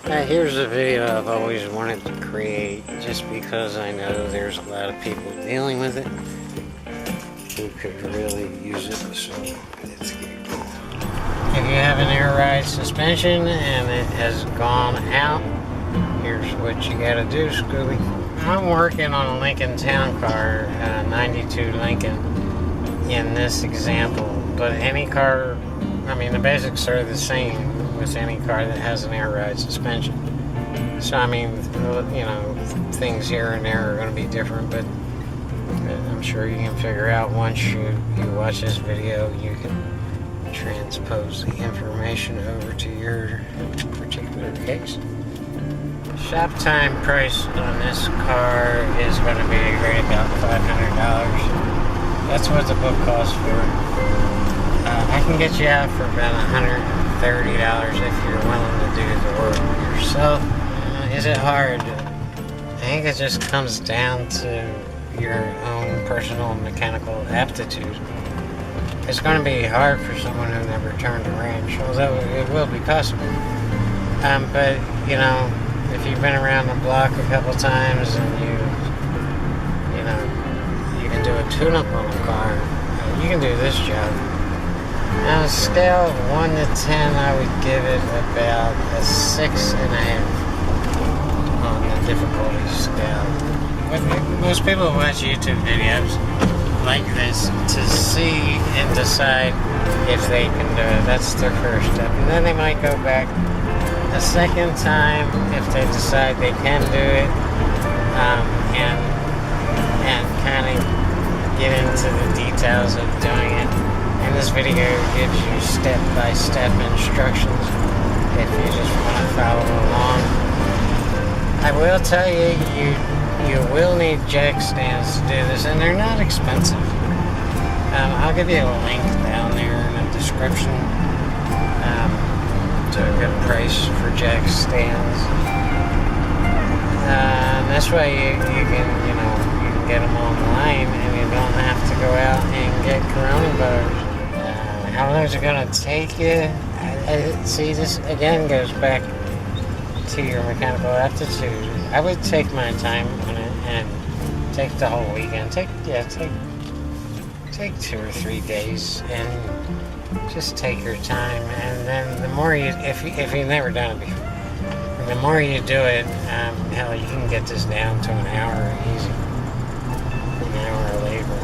Here's a video I've always wanted to create just because I know there's a lot of people dealing with it who could really use it, so let's get it going. If you have an air ride suspension and it has gone out, here's what you gotta do, Scooby. I'm working on a Lincoln Town Car, 92 Lincoln in this example, but any car, I mean the basics are the same with any car that has an air ride suspension. So I mean, you know, things here and there are going to be different, but I'm sure you can figure out once you watch this video, you can transpose the information over to your particular case. Shop time price on this car is going to be right about $500. That's what the book costs for it. I can get you out for about $130 if you're willing to do the work yourself. Is it hard? I think it just comes down to your own personal mechanical aptitude. It's going to be hard for someone who never turned a wrench, although it will be possible. But, you know, if you've been around the block a couple times and you can do a tune-up on a car, you can do this job. On a scale of 1 to 10, I would give it about a 6.5 on the difficulty scale. Most people who watch YouTube videos like this to see and decide if they can do it. That's their first step. And then they might go back a second time if they decide they can do it, and kind of get into the details of doing it. And this video gives you step-by-step instructions if you just want to follow along. I will tell you, you will need jack stands to do this, and they're not expensive. I'll give you a link down there in the description to a good price for jack stands. This way you can get them online, and you don't have to go out and get coronavirus. How long is it going to take you? See, this again goes back to your mechanical aptitude. I would take my time on it and take the whole weekend. Take 2 or 3 days and just take your time. And then the more you, if you've never done it before, and the more you do it, hell, you can get this down to an hour easy. An hour later.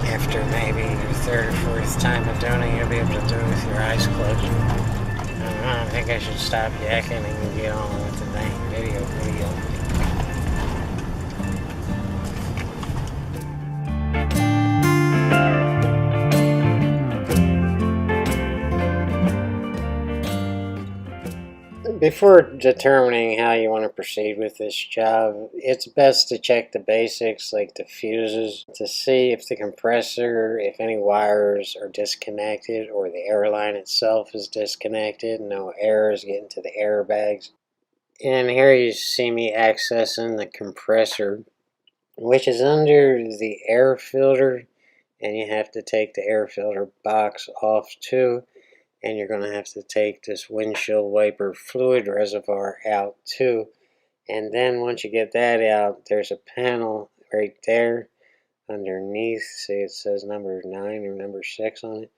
After maybe your 3rd or 4th time of doing it, you'll be able to do it with your eyes closed. I don't think I should stop yakking and get on with the dang video. Before determining how you want to proceed with this job, it's best to check the basics like the fuses to see if the compressor, if any wires are disconnected or the air line itself is disconnected, no air is getting to the airbags. And here you see me accessing the compressor, which is under the air filter, and you have to take the air filter box off too. And you're going to have to take this windshield wiper fluid reservoir out too. And then once you get that out, there's a panel right there underneath. See, it says number 9 or number 6 on it.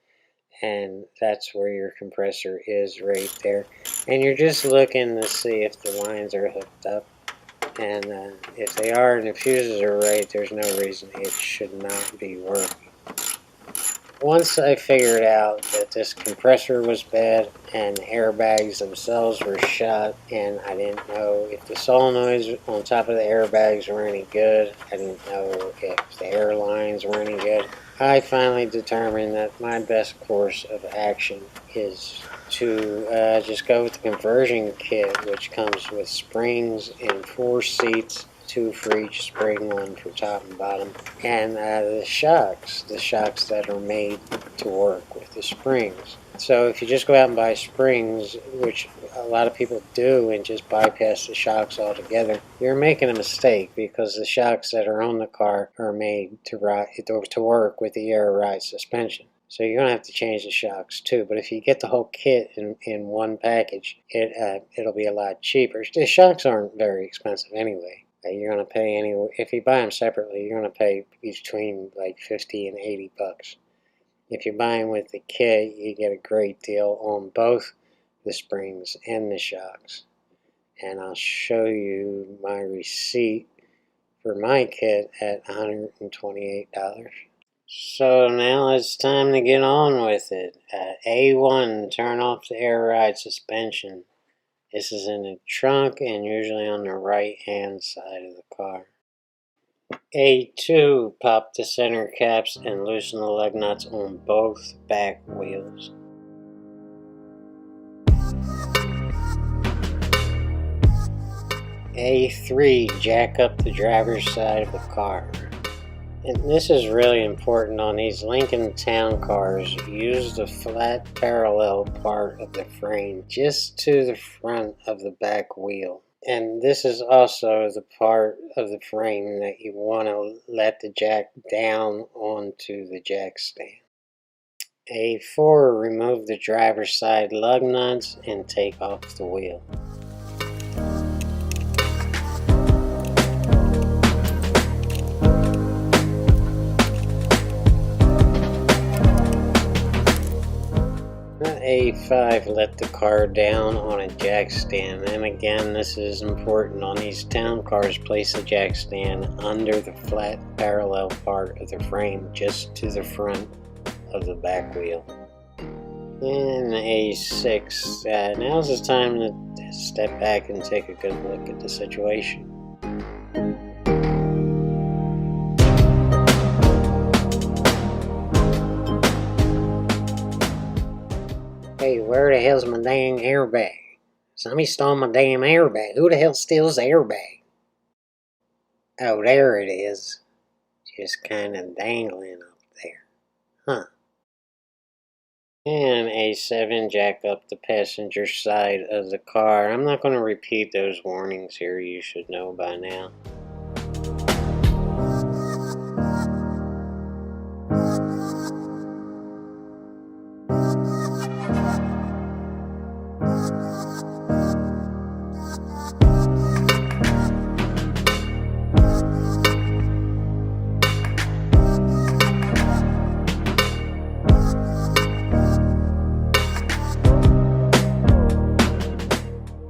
And that's where your compressor is right there. And you're just looking to see if the lines are hooked up. And if they are and the fuses are right, there's no reason it should not be working. Once I figured out that this compressor was bad and the airbags themselves were shot, and I didn't know if the solenoids on top of the airbags were any good, I didn't know if the airlines were any good, I finally determined that my best course of action is to just go with the conversion kit, which comes with springs and 4 seats, 2 for each spring, 1 for top and bottom, and the shocks that are made to work with the springs. So if you just go out and buy springs, which a lot of people do, and just bypass the shocks altogether, you're making a mistake, because the shocks that are on the car are made to work with the air ride suspension. So you're gonna have to change the shocks too. But if you get the whole kit in one package, it'll be a lot cheaper. The shocks aren't very expensive anyway. You're gonna pay if you buy them separately, you're gonna pay between like 50 and 80 bucks. If you buy them with the kit, you get a great deal on both the springs and the shocks. And I'll show you my receipt for my kit at $128. So now it's time to get on with it. A1, turn off the air ride suspension. This is in the trunk and usually on the right hand side of the car. A2, pop the center caps and loosen the lug nuts on both back wheels. A3, jack up the driver's side of the car. And this is really important on these Lincoln Town cars. Use the flat parallel part of the frame just to the front of the back wheel. And this is also the part of the frame that you want to let the jack down onto the jack stand. A4, remove the driver's side lug nuts and take off the wheel. A5, let the car down on a jack stand. And again, this is important on these town cars. Place the jack stand under the flat parallel part of the frame just to the front of the back wheel. And A6, now's the time to step back and take a good look at the situation. Hey, where the hell's my dang airbag? Somebody stole my damn airbag. Who the hell steals the airbag? Oh, there it is. Just kind of dangling up there. Huh. And A7, jack up the passenger side of the car. I'm not going to repeat those warnings here. You should know by now.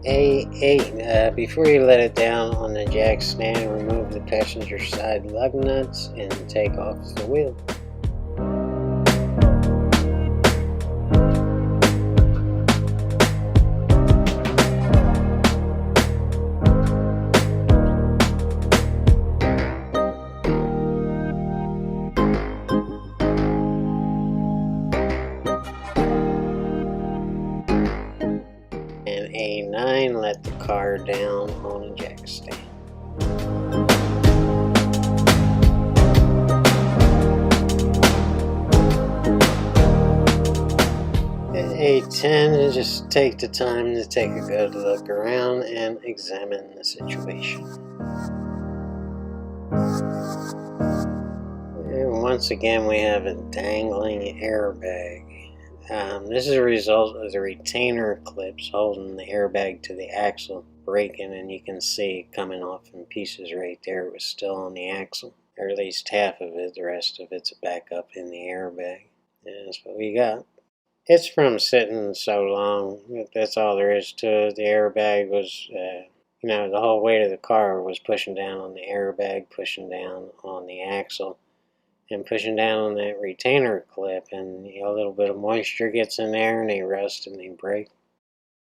A8, before you let it down on the jack stand, remove the passenger side lug nuts and take off the wheel. And A9, let the car down on a jack stand. A10, just take the time to take a good look around and examine the situation. And once again, we have a dangling airbag. This is a result of the retainer clips holding the airbag to the axle breaking, and you can see it coming off in pieces right there. It was still on the axle, or at least half of it. The rest of it's back up in the airbag. And that's what we got. It's from sitting so long. That's all there is to it. The airbag was, the whole weight of the car was pushing down on the airbag, pushing down on the axle, and pushing down on that retainer clip, and a little bit of moisture gets in there and they rust and they break.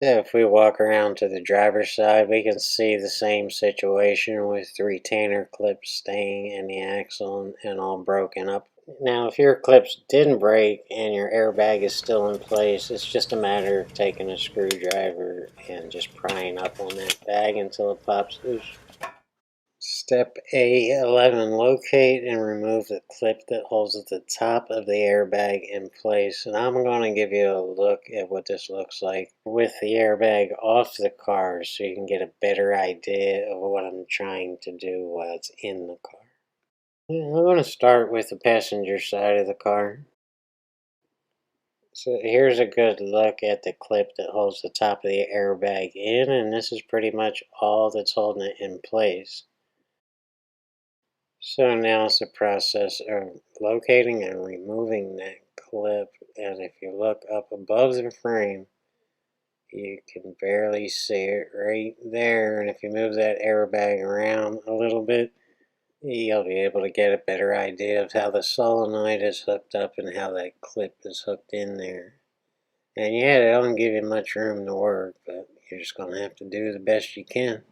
So if we walk around to the driver's side, we can see the same situation with the retainer clips staying in the axle and all broken up. Now if your clips didn't break and your airbag is still in place, it's just a matter of taking a screwdriver and just prying up on that bag until it pops loose. Step A11, locate and remove the clip that holds at the top of the airbag in place. And I'm going to give you a look at what this looks like with the airbag off the car so you can get a better idea of what I'm trying to do while it's in the car. I'm going to start with the passenger side of the car. So here's a good look at the clip that holds the top of the airbag in, and this is pretty much all that's holding it in place. So now it's the process of locating and removing that clip, and if you look up above the frame, you can barely see it right there, and if you move that airbag around a little bit, you'll be able to get a better idea of how the solenoid is hooked up and how that clip is hooked in there. And yeah, they don't give you much room to work, but you're just going to have to do the best you can.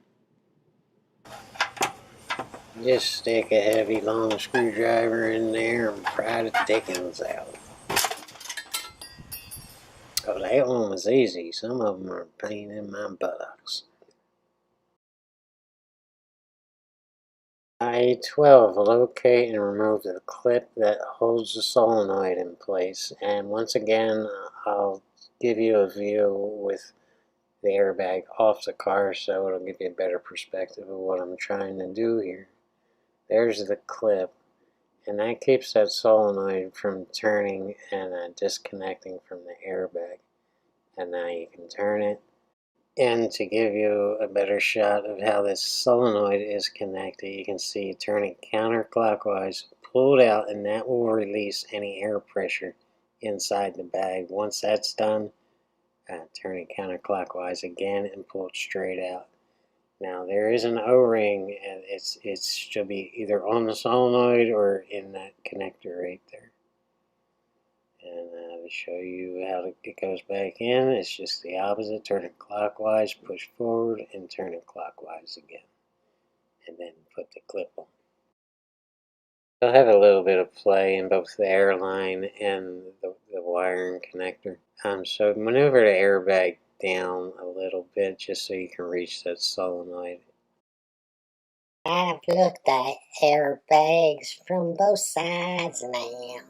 Just stick a heavy long screwdriver in there and pry the dickens out. Oh, that one was easy. Some of them are a pain in my buttocks. I-12, locate and remove the clip that holds the solenoid in place. And once again, I'll give you a view with the airbag off the car so it'll give you a better perspective of what I'm trying to do here. There's the clip, and that keeps that solenoid from turning and disconnecting from the airbag. And now you can turn it. And to give you a better shot of how this solenoid is connected, you can see it turning counterclockwise, pulled out, and that will release any air pressure inside the bag. Once that's done, turn it counterclockwise again and pull it straight out. Now there is an O-ring, and it should be either on the solenoid or in that connector right there. And to show you how it goes back in, it's just the opposite. Turn it clockwise, push forward, and turn it clockwise again. And then put the clip on. I'll have a little bit of play in both the airline and the wiring connector. So maneuver the airbag down a little bit just so you can reach that solenoid. I've looked at airbags from both sides now,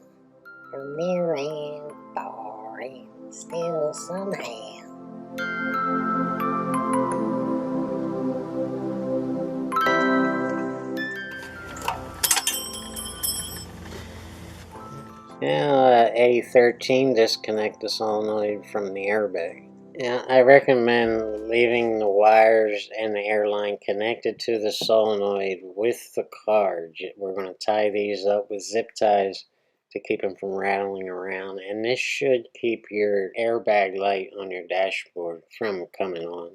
from near and far, and still somehow. Now A13, disconnect the solenoid from the airbag. Now, I recommend leaving the wires and the airline connected to the solenoid with the car. We're going to tie these up with zip ties to keep them from rattling around, and this should keep your airbag light on your dashboard from coming on.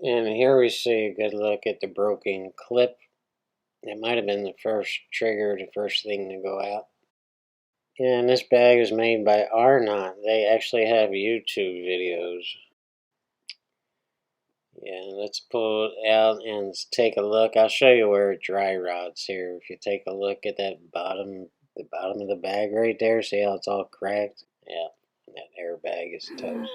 And here we see a good look at the broken clip. It might have been the first trigger, the first thing to go out. And this bag is made by Anno. They actually have YouTube videos. Yeah, let's pull it out and take a look. I'll show you where it dry rods here. If you take a look at that the bottom of the bag right there, see how it's all cracked? Yeah, that airbag is toast.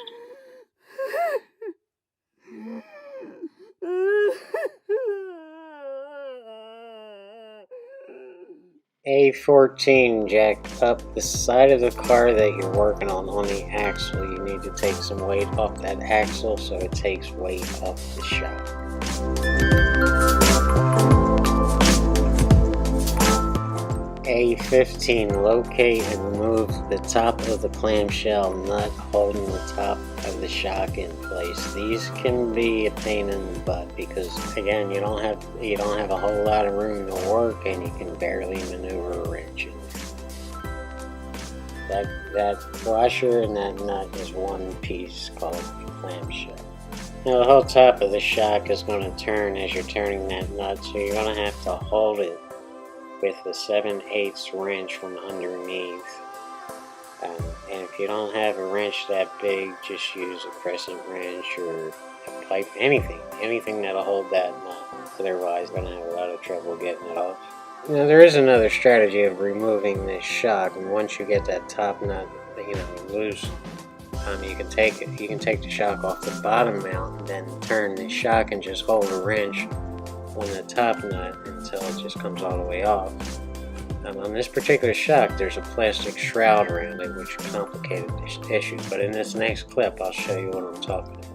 A14, jack up the side of the car that you're working on the axle. You need to take some weight off that axle so it takes weight off the shock. A15, locate and remove the top of the clamshell nut holding the top of the shock in place. These can be a pain in the butt because, again, you don't have a whole lot of room to work, and you can barely maneuver a wrench in there. That washer and that nut is one piece called the clamshell. Now the whole top of the shock is going to turn as you're turning that nut, so you're going to have to hold it with the 7/8 wrench from underneath. And if you don't have a wrench that big, just use a crescent wrench or a pipe, anything that'll hold that nut. Otherwise, you're going to have a lot of trouble getting it off. Now there is another strategy of removing this shock, and once you get that top nut, loose, you can take the shock off the bottom mount, and then turn the shock and just hold a wrench on the top nut until it just comes all the way off. On this particular shock, there's a plastic shroud around it, which complicated the issue, but in this next clip, I'll show you what I'm talking about.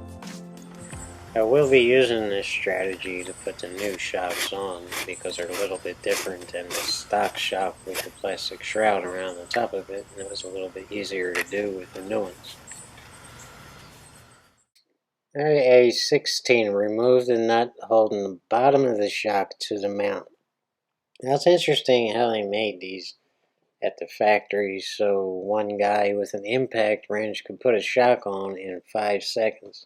I will be using this strategy to put the new shocks on because they're a little bit different than the stock shock with the plastic shroud around the top of it, and it was a little bit easier to do with the new ones. A16, remove the nut holding the bottom of the shock to the mount. Now it's interesting how they made these at the factory so one guy with an impact wrench could put a shock on in 5 seconds.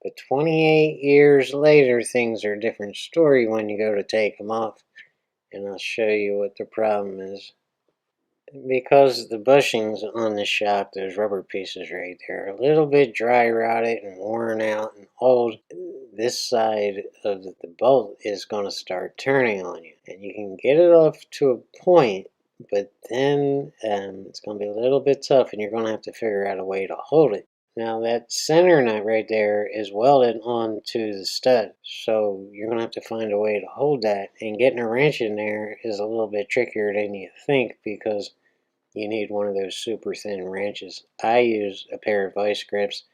But 28 years later, things are a different story when you go to take them off, and I'll show you what the problem is. Because the bushings on the shock, those rubber pieces right there, are a little bit dry rotted and worn out and old, this side of the bolt is going to start turning on you. And you can get it off to a point, but then it's going to be a little bit tough and you're going to have to figure out a way to hold it. Now that center nut right there is welded onto the stud, so you're going to have to find a way to hold that, and getting a wrench in there is a little bit trickier than you think because you need one of those super thin wrenches. I use a pair of vice grips,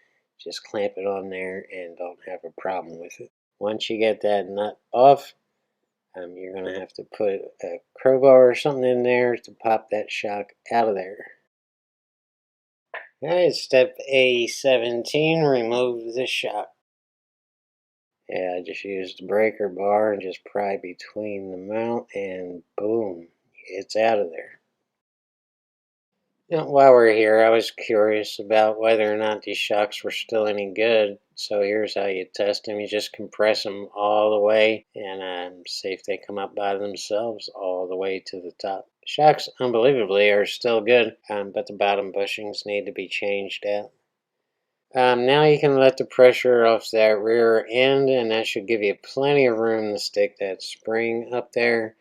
just clamp it on there and don't have a problem with it. Once you get that nut off, you're going to have to put a crowbar or something in there to pop that shock out of there. Alright, step A17, remove the shock. Yeah, I just used the breaker bar and just pry between the mount and boom, it's out of there. Now, while we're here, I was curious about whether or not these shocks were still any good. So here's how you test them. You just compress them all the way and see if they come up by themselves all the way to the top. Shocks, unbelievably, are still good, but the bottom bushings need to be changed out. Now you can let the pressure off that rear end, and that should give you plenty of room to stick that spring up there.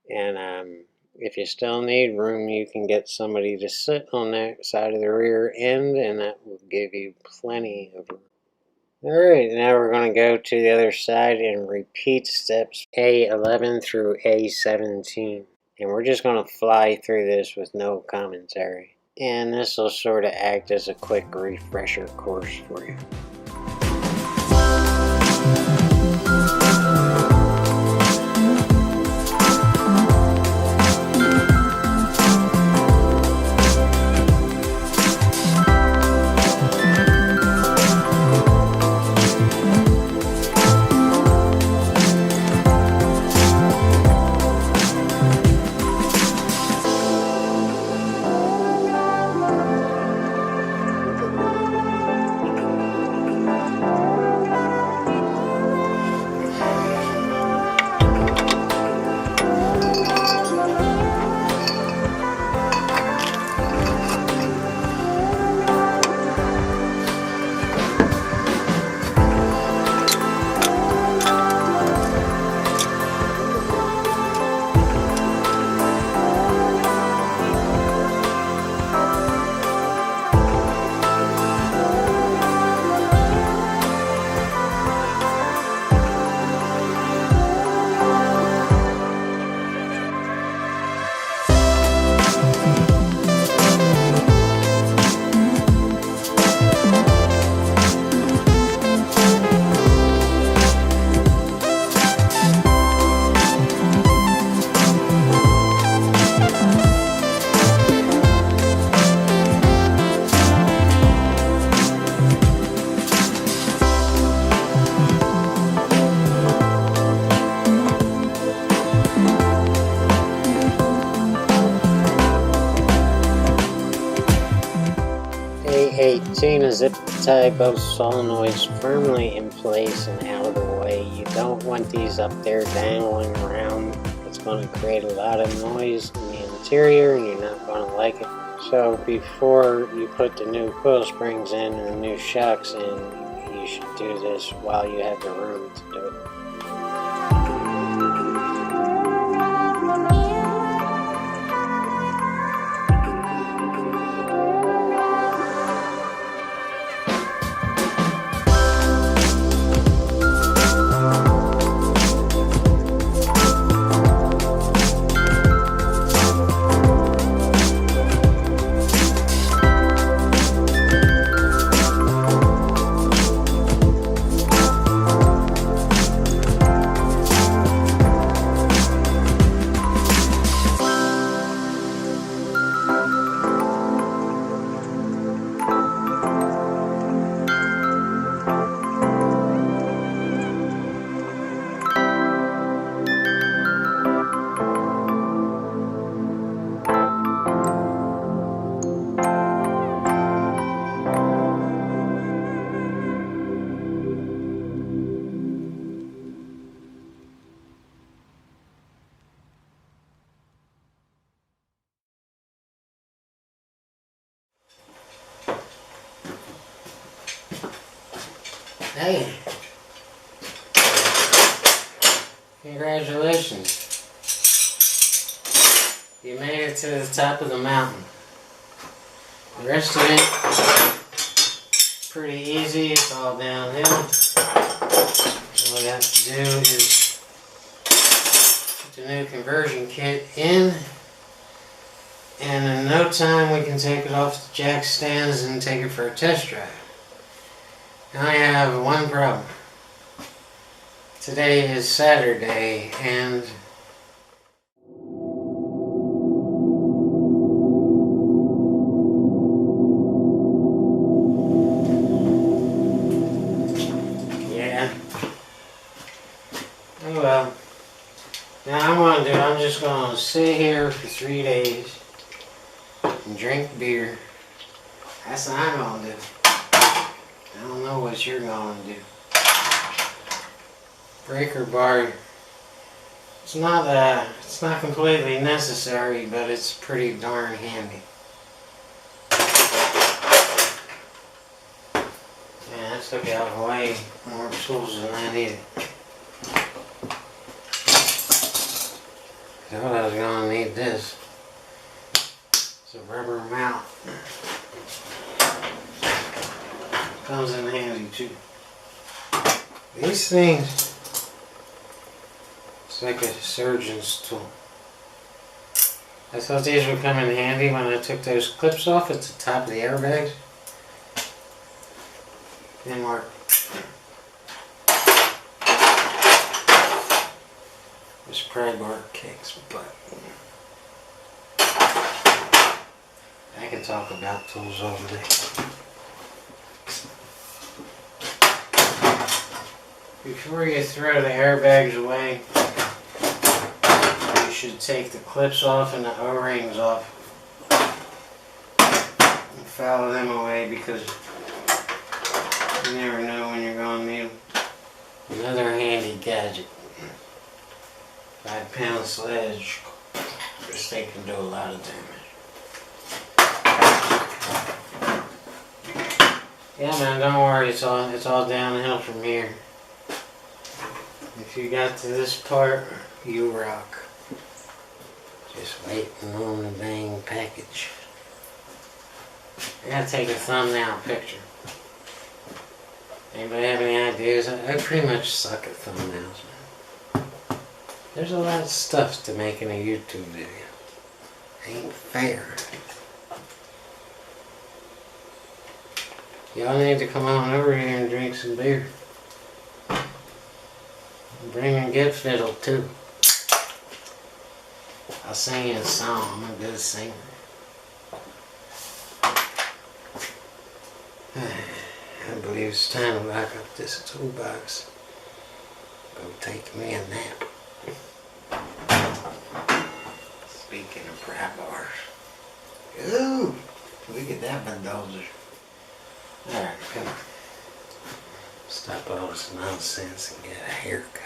And if you still need room, you can get somebody to sit on that side of the rear end, and that will give you plenty of room. Alright, now we're going to go to the other side and repeat steps A11 through A17. And we're just going to fly through this with no commentary. And this will sort of act as a quick refresher course for you. A18 is zip tie both solenoids firmly in place and out of the way. You don't want these up there dangling around. It's going to create a lot of noise in the interior and you're not going to like it. So before you put the new coil springs in and the new shocks in, you should do this while you have the room to do it. Hey, congratulations. You made it to the top of the mountain. The rest of it, pretty easy. It's all downhill. All we have to do is put the new conversion kit in, and in no time we can take it off the jack stands and take it for a test drive. Now I have one problem. Today is Saturday, and oh well. Now I'm just going to sit here for 3 days and drink beer. That's what I'm going to do. I don't know what you're going to do. Breaker bar, it's not completely necessary, but it's pretty darn handy. Yeah, I took out way more tools than I needed. I thought I was going to need this. It's a rubber mount. Comes in handy too. These things, it's like a surgeon's tool. I thought these would come in handy when I took those clips off at the top of the airbags. Didn't work. This pry bar kicks butt. I can talk about tools all day. Before you throw the airbags away, you should take the clips off and the O-rings off and file them away, because you never know when you're going to need them. Another handy gadget. 5-pound sledge. This thing can do a lot of damage. Yeah, man, don't worry. It's all downhill from here. If you got to this part, you rock. Just waiting on the dang package. I gotta take a thumbnail picture. Anybody have any ideas? I pretty much suck at thumbnails, man. There's a lot of stuff to making a YouTube video. Ain't fair. Y'all need to come on over here and drink some beer. Bring and get fiddle too. I'll sing you a song. I'm a good singer. I believe it's time to lock up this toolbox. Go take me a nap. Speaking of pry bars. Ooh! Look at that bulldozer. Alright, come on. Stop all this nonsense and get a haircut.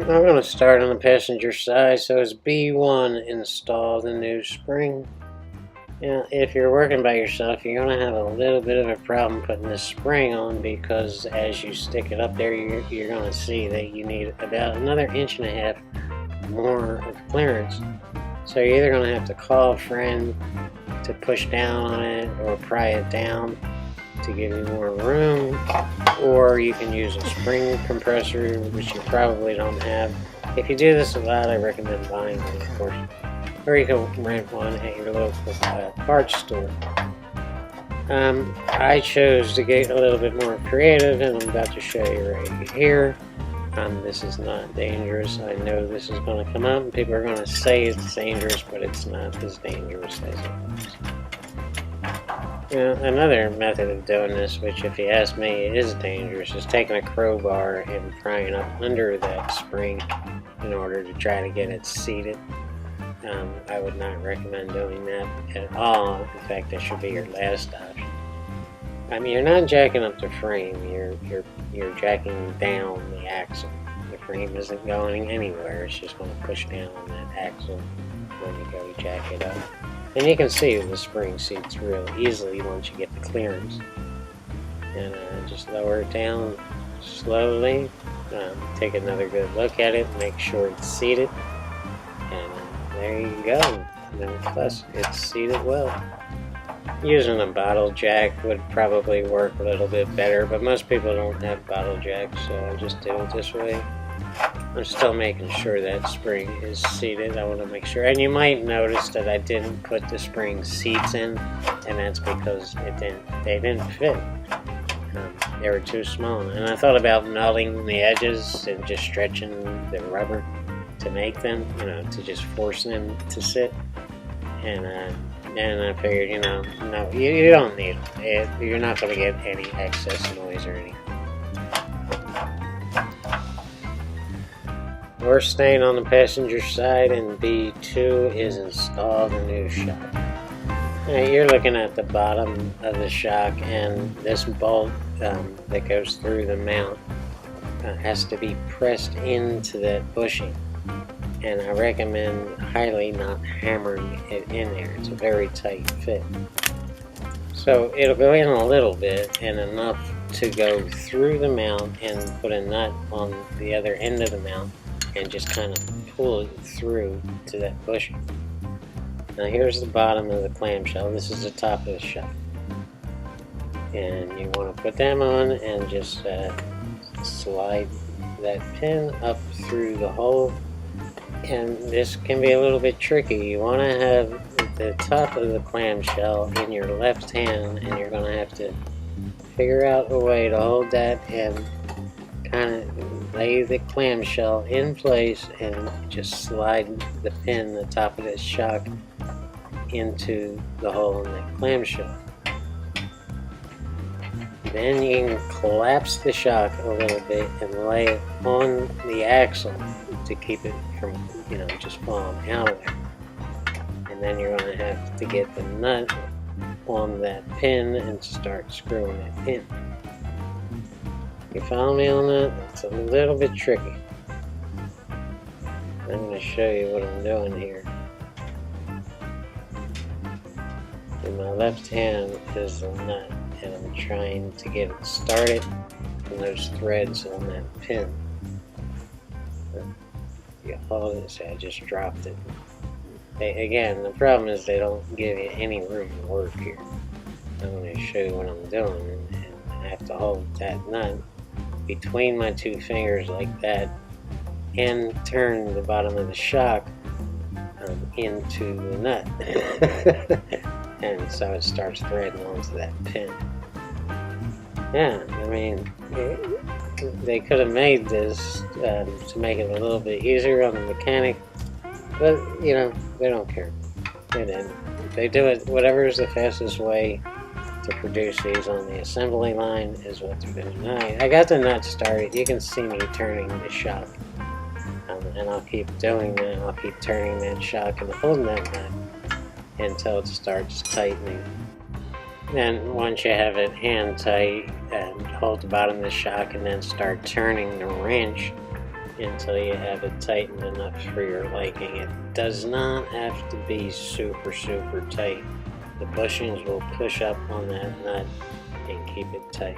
I'm going to start on the passenger side. So it's B1, install the new spring. Now, if you're working by yourself, you're going to have a little bit of a problem putting this spring on, because as you stick it up there, you're going to see that you need about another 1.5 inches more of clearance. So you're either going to have to call a friend to push down on it or pry it down to give you more room, or you can use a spring compressor, which you probably don't have. If you do this a lot, I recommend buying one, of course, or you can rent one at your local parts store. I chose to get a little bit more creative, and I'm about to show you right here. This is not dangerous. I know this is going to come up and people are going to say it's dangerous, but it's not as dangerous as it was. You know, another method of doing this, which if you ask me is dangerous, is taking a crowbar and prying up under that spring in order to try to get it seated. I would not recommend doing that at all. In fact, that should be your last option. I mean, you're not jacking up the frame, you're jacking down the axle. The frame isn't going anywhere, it's just going to push down on that axle when you go jack it up. And you can see the spring seats real easily once you get the clearance. And just lower it down slowly, take another good look at it, make sure it's seated, and there you go. No fuss, it's seated well. Using a bottle jack would probably work a little bit better, but most people don't have bottle jacks, so I just do it this way. I'm still making sure that spring is seated. I want to make sure, and you might notice that I didn't put the spring seats in, and that's because they didn't fit. They were too small, and I thought about nulling the edges and just stretching the rubber to make them, you know, to just force them to sit. And I figured, you know, no, you don't need it. You're not going to get any excess noise or anything. We're staying on the passenger side, and B2 is installed a new shock. Now, you're looking at the bottom of the shock, and this bolt that goes through the mount has to be pressed into that bushing. And I recommend highly not hammering it in there. It's a very tight fit. So it'll go in a little bit and enough to go through the mount and put a nut on the other end of the mount and just kind of pull it through to that bushing. Now here's the bottom of the clamshell. This is the top of the shock. And you want to put them on and just slide that pin up through the hole. And this can be a little bit tricky. You want to have the top of the clamshell in your left hand, and you're going to have to figure out a way to hold that and kind of lay the clamshell in place and just slide the pin, the top of this shock, into the hole in the clamshell. Then you can collapse the shock a little bit and lay it on the axle to keep it from, you know, just falling out of there. And then you're going to have to get the nut on that pin and start screwing it in. You follow me on that? It's a little bit tricky. I'm going to show you what I'm doing here. In my left hand is the nut, and I'm trying to get it started and those threads on that pin. You hold it, see, I just dropped it. Again, the problem is they don't give you any room to work here. I'm going to show you what I'm doing, and I have to hold that nut between my two fingers like that and turn the bottom of the shock into the nut. And so it starts threading onto that pin. Yeah, I mean, they could have made this to make it a little bit easier on the mechanic, but you know, they don't care. They didn't. They do it, whatever is the fastest way to produce these on the assembly line is what they're doing. I got the nut started. You can see me turning the shock, and I'll keep doing that. I'll keep turning that shock and holding that nut until it starts tightening. Then once you have it hand tight, hold the bottom of the shock and then start turning the wrench until you have it tightened enough for your liking. It does not have to be super tight. The bushings will push up on that nut and keep it tight.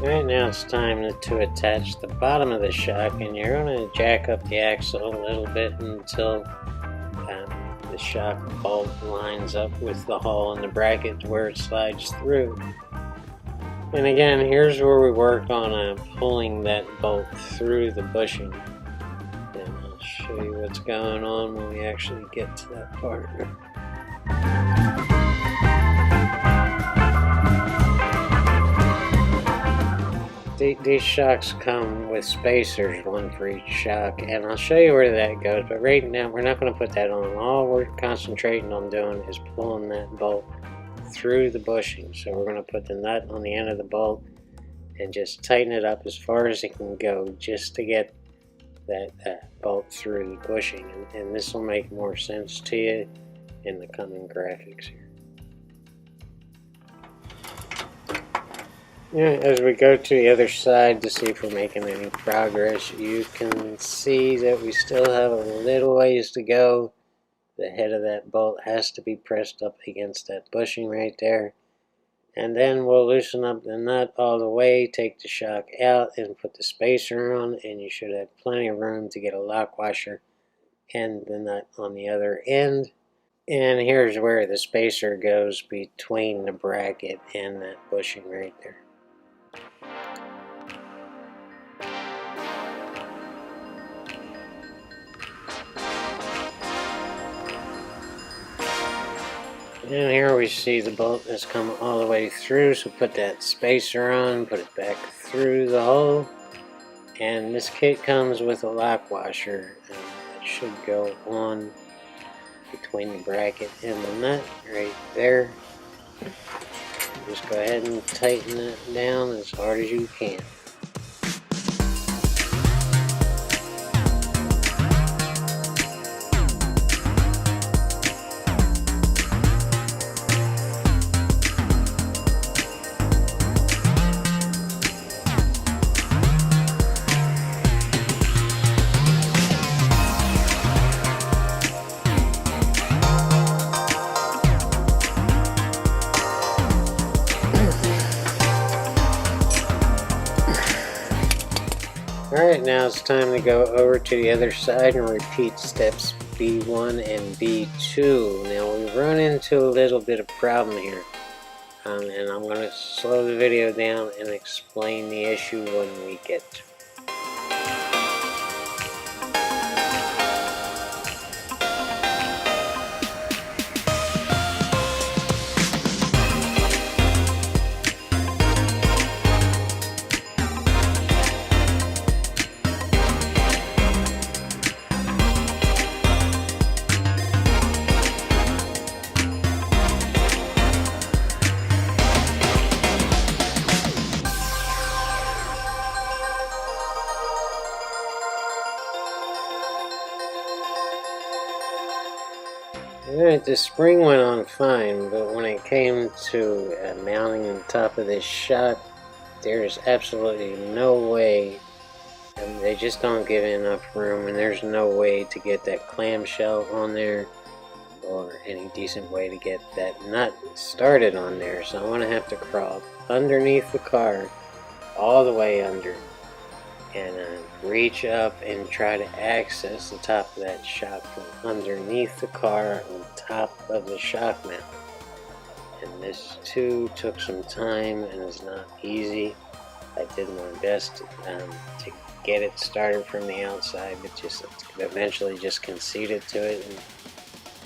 Alright, now it's time to attach the bottom of the shock, and you're going to jack up the axle a little bit until the shock bolt lines up with the hole in the bracket where it slides through. And again, here's where we work on pulling that bolt through the bushing. And I'll show you what's going on when we actually get to that part. These shocks come with spacers, one for each shock, and I'll show you where that goes, but right now we're not going to put that on. All we're concentrating on doing is pulling that bolt through the bushing. So we're going to put the nut on the end of the bolt and just tighten it up as far as it can go just to get that bolt through the bushing, and this will make more sense to you in the coming graphics here. Yeah, as we go to the other side to see if we're making any progress, you can see that we still have a little ways to go. The head of that bolt has to be pressed up against that bushing right there. And then we'll loosen up the nut all the way, take the shock out, and put the spacer on, and you should have plenty of room to get a lock washer and the nut on the other end. And here's where the spacer goes between the bracket and that bushing right there. And here we see the bolt has come all the way through, so put that spacer on, put it back through the hole. And this kit comes with a lock washer, and it should go on between the bracket and the nut right there. Just go ahead and tighten it down as hard as you can. Alright, now it's time to go over to the other side and repeat steps B1 and B2. Now we've run into a little bit of problem here, and I'm going to slow the video down and explain the issue when we get to it. Alright, the spring went on fine, but when it came to mounting the top of this shock, there's absolutely no way, and they just don't give enough room, and there's no way to get that clamshell on there, or any decent way to get that nut started on there. So I'm going to have to crawl underneath the car, all the way under, and reach up and try to access the top of that shock from underneath the car on top of the shock mount. And this too took some time and is not easy. I did my best to get it started from the outside, but just eventually just conceded to it and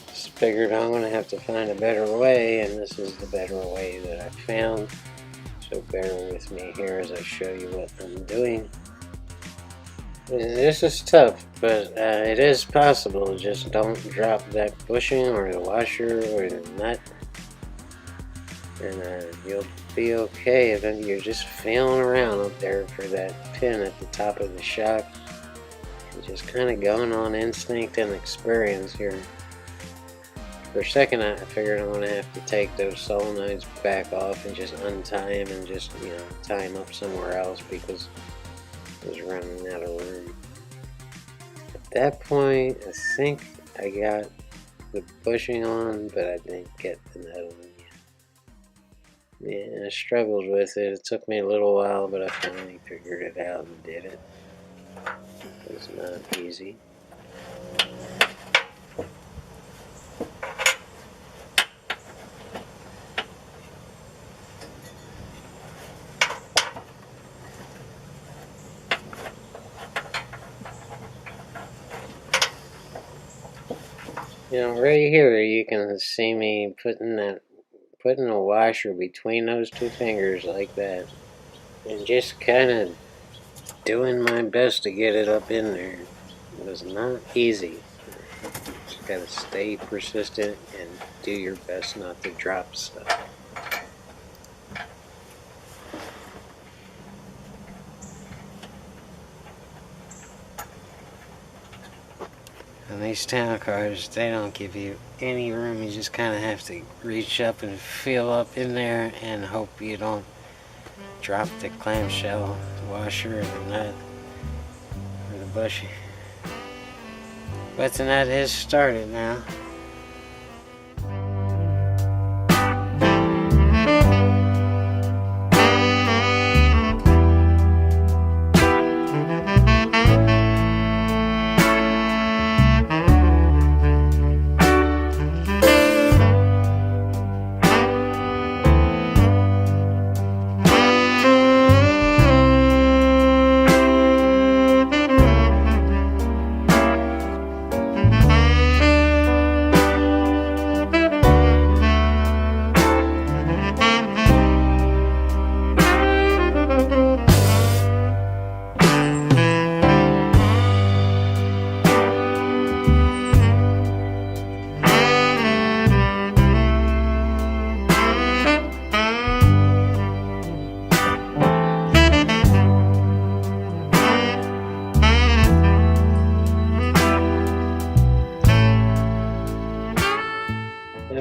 just figured I'm going to have to find a better way, and this is the better way that I found. So bear with me here as I show you what I'm doing. This is tough, but it is possible. Just don't drop that bushing or the washer or the nut, and you'll be okay. If you're just feeling around up there for that pin at the top of the shock, and just kind of going on instinct and experience here. For a second I figured I'm going to have to take those solenoids back off and just untie them and just, you know, tie them up somewhere else because was running out of room. At that point, I think I got the bushing on, but I didn't get the nut on yet. Yeah, I struggled with it. It took me a little while, but I finally figured it out and did it. It was not easy. You know, right here you can see me putting a washer between those two fingers like that, and just kind of doing my best to get it up in there. It was not easy. Just gotta stay persistent and do your best not to drop stuff. And these town cars, they don't give you any room. You just kind of have to reach up and feel up in there and hope you don't drop the clamshell washer or the nut or the bushing. But the nut is started now.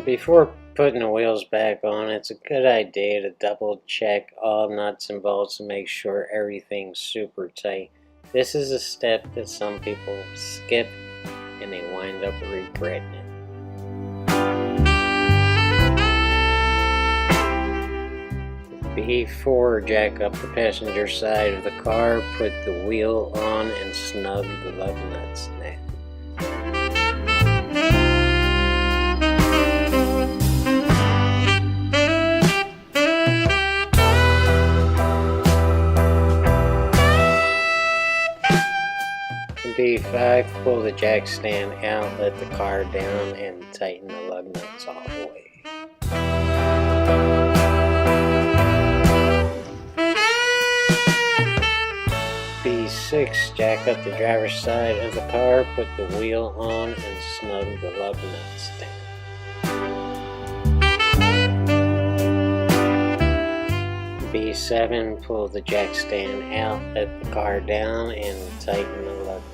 Before putting the wheels back on, it's a good idea to double check all nuts and bolts and make sure everything's super tight. This is a step that some people skip and they wind up regretting it. Before jack up the passenger side of the car, put the wheel on and snug the lug nuts down. B5, pull the jack stand out, let the car down, and tighten the lug nuts all the way. B6, jack up the driver's side of the car, put the wheel on, and snug the lug nuts down. B7, pull the jack stand out, let the car down, and tighten the lug nuts.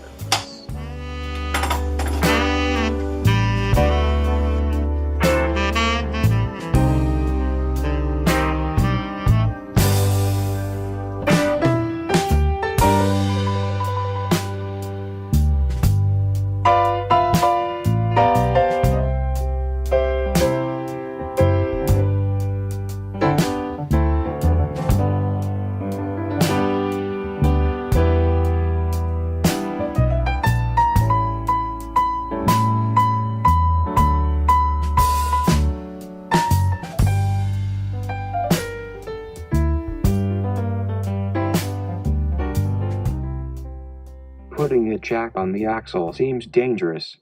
Putting a jack on the axle seems dangerous.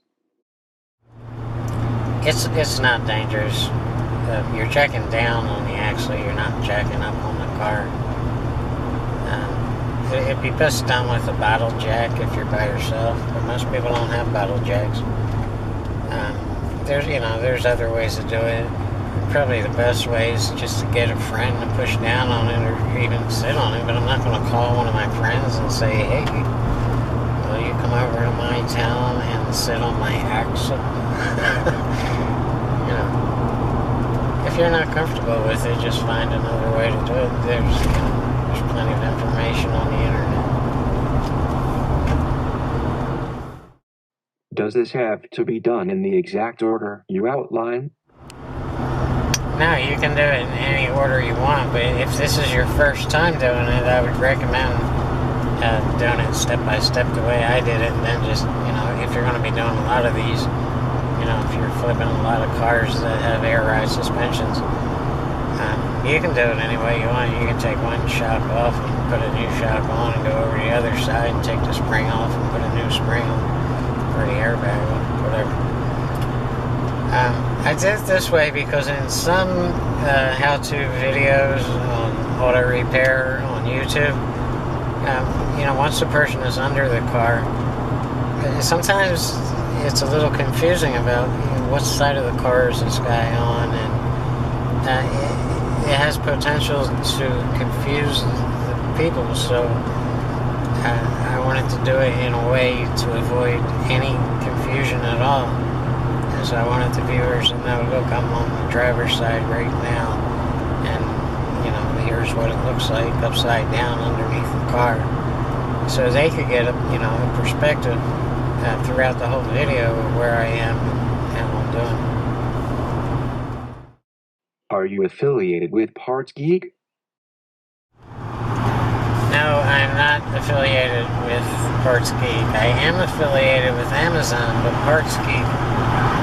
It's not dangerous. You're jacking down on the axle, you're not jacking up on the car. It'd be best done with a bottle jack if you're by yourself, but most people don't have bottle jacks. There's other ways to do it. Probably the best way is just to get a friend to push down on it or even sit on it, but I'm not going to call one of my friends and say, hey, will you come over to my town and sit on my axle? If you're not comfortable with it, just find another way to do it. There's plenty of information on the internet. Does this have to be done in the exact order you outline? No, you can do it in any order you want, but if this is your first time doing it, I would recommend doing it step by step the way I did it, and then just, if you're going to be doing a lot of these, if you're flipping a lot of cars that have air ride suspensions, you can do it any way you want. You can take one shock off and put a new shock on and go over to the other side and take the spring off and put a new spring on, or the airbag on, whatever. I did it this way because in some how-to videos on auto repair on YouTube, once the person is under the car, sometimes it's a little confusing about what side of the car is this guy on, and it has potential to confuse the people, so I wanted to do it in a way to avoid any confusion at all. And so I wanted the viewers to know, look, I'm on the driver's side right now, and here's what it looks like upside down underneath the car, so they could get a perspective throughout the whole video of where I am and what I'm doing. Are you affiliated with Parts Geek? No, I'm not affiliated with Parts Geek. I am affiliated with Amazon, but Parts Geek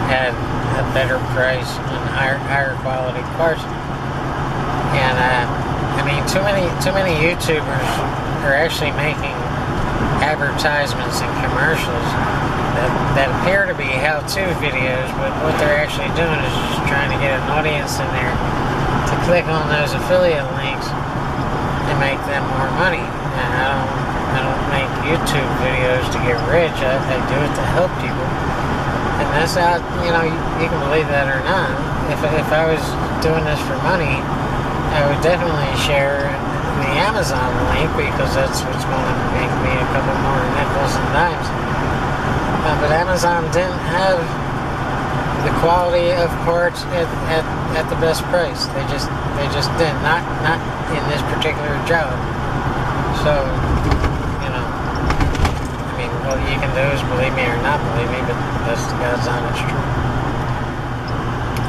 had a better price on higher quality parts. And too many YouTubers are actually making advertisements and commercials that appear to be how-to videos, but what they're actually doing is just trying to get an audience in there to click on those affiliate links and make them more money. And I don't make YouTube videos to get rich. I do it to help people. And that's how, you can believe that or not. If I was doing this for money, I would definitely share the Amazon link, because that's what's going to make me a couple more nickels and dimes. But Amazon didn't have the quality of parts at the best price. They just didn't. Not in this particular job. So, what you can do is believe me or not believe me, but that's the God's honest truth.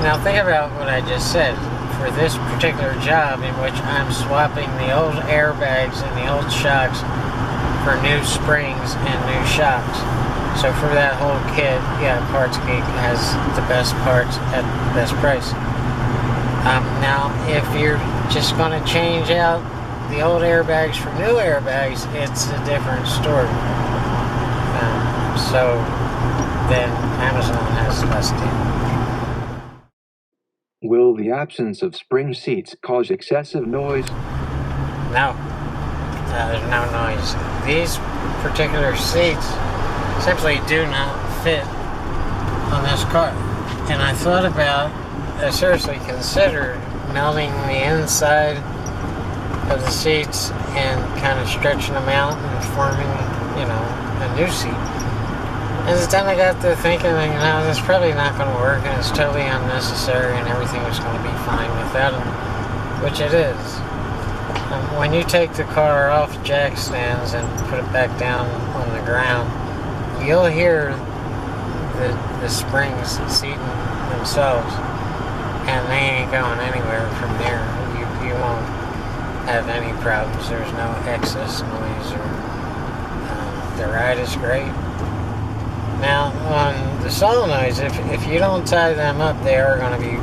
Now think about what I just said. For this particular job, in which I'm swapping the old airbags and the old shocks for new springs and new shocks. So for that whole kit, yeah, Parts Geek has the best parts at the best price. Now, if you're just going to change out the old airbags for new airbags, it's a different story. So then Amazon has the best deal. Will the absence of spring seats cause excessive noise? No. There's no noise. These particular seats simply do not fit on this car. And I seriously considered melting the inside of the seats and kind of stretching them out and forming, a new seat. And then I got to thinking, that's probably not going to work, and it's totally unnecessary, and everything is going to be fine without them, which it is. When you take the car off jack stands and put it back down on the ground, you'll hear the springs seating themselves, and they ain't going anywhere from there. You won't have any problems. There's no excess noise, or the ride is great. Now, on the solenoids, if you don't tie them up, they are going to be,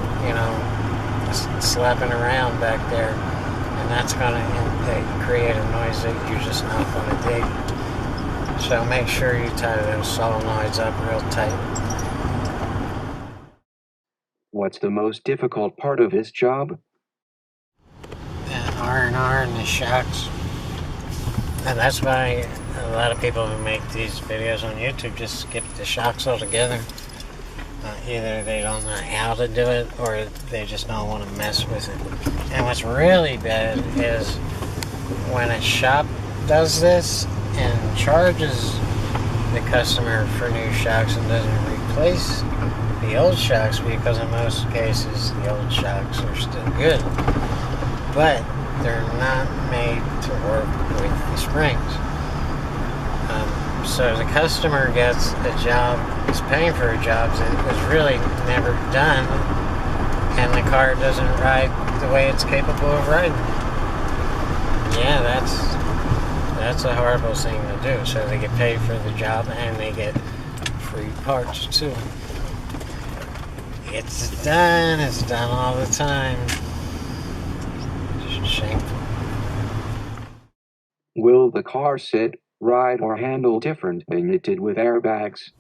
slapping around back there, and that's going to create a noise that you're just not going to dig. So make sure you tie those solenoids up real tight. What's the most difficult part of this job? R&R and the shocks. And that's why a lot of people who make these videos on YouTube just skip the shocks altogether. Either they don't know how to do it, or they just don't want to mess with it. And what's really bad is when a shop does this and charges the customer for new shocks and doesn't replace the old shocks, because in most cases the old shocks are still good, but they're not made to work with the springs. So the customer gets a job, is paying for a job that was really never done, and the car doesn't ride the way it's capable of riding. Yeah, that's a horrible thing to do. So they get paid for the job and they get free parts too. It's done all the time. Just shameful. Will the car sit, ride, or handle different than it did with airbags?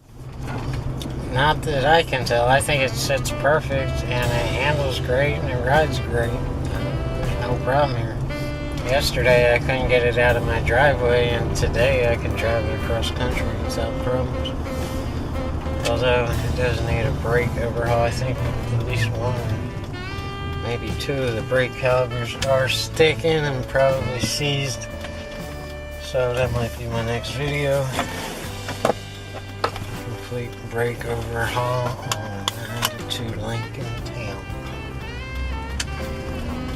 Not that I can tell. I think it sits perfect and it handles great and it rides great. There's no problem here. Yesterday I couldn't get it out of my driveway, and today I can drive it across country without problems. Although it does need a brake overhaul. I think at least one, maybe two of the brake calipers are sticking and probably seized. So that might be my next video. Complete brake overhaul on 92 Lincoln Town.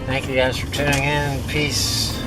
Thank you guys for tuning in. Peace.